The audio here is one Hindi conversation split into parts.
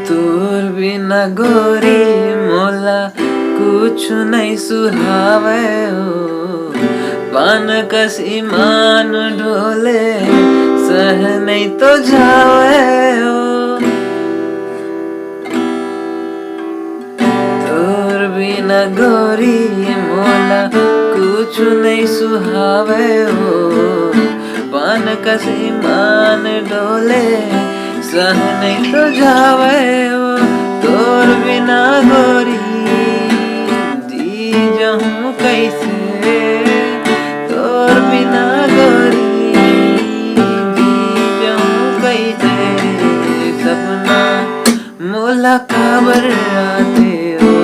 तोर बिना गोरी मोला कुछ नहीं सुहावे हो। पान कस ईमान ढोले सह नहीं तो जावे हो। तोर बिना गोरी मोला कुछ नहीं सुहावे हो। पान कस ईमान डोले सह नहीं तो जावे हो। तोर बिना गोरी जी जाऊं कैसे। तोर बिना गोरी जी जाऊं कैसे। सपना मोला काबर आते हो।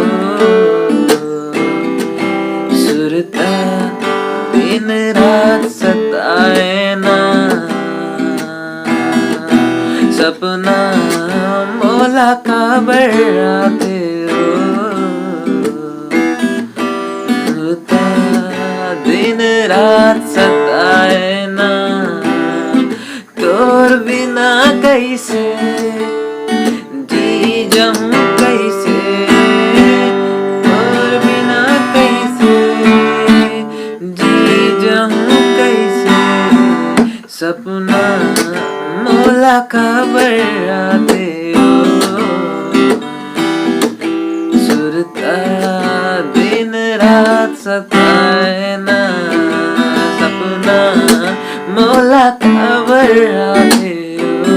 सुरता दिन रात सताए ना। सपना मोला काबर आते हो। सुरता दिन रात सताए ना। तोर बिना कैसे जी जाऊं कैसे। तोर बिना कैसे जी जाऊं कैसे। सपना मोला काबर आते हो। सुरता दिन रात सताए ना। सपना मोला काबर आते हो।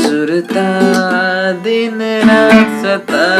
सुरता दिन रात सताए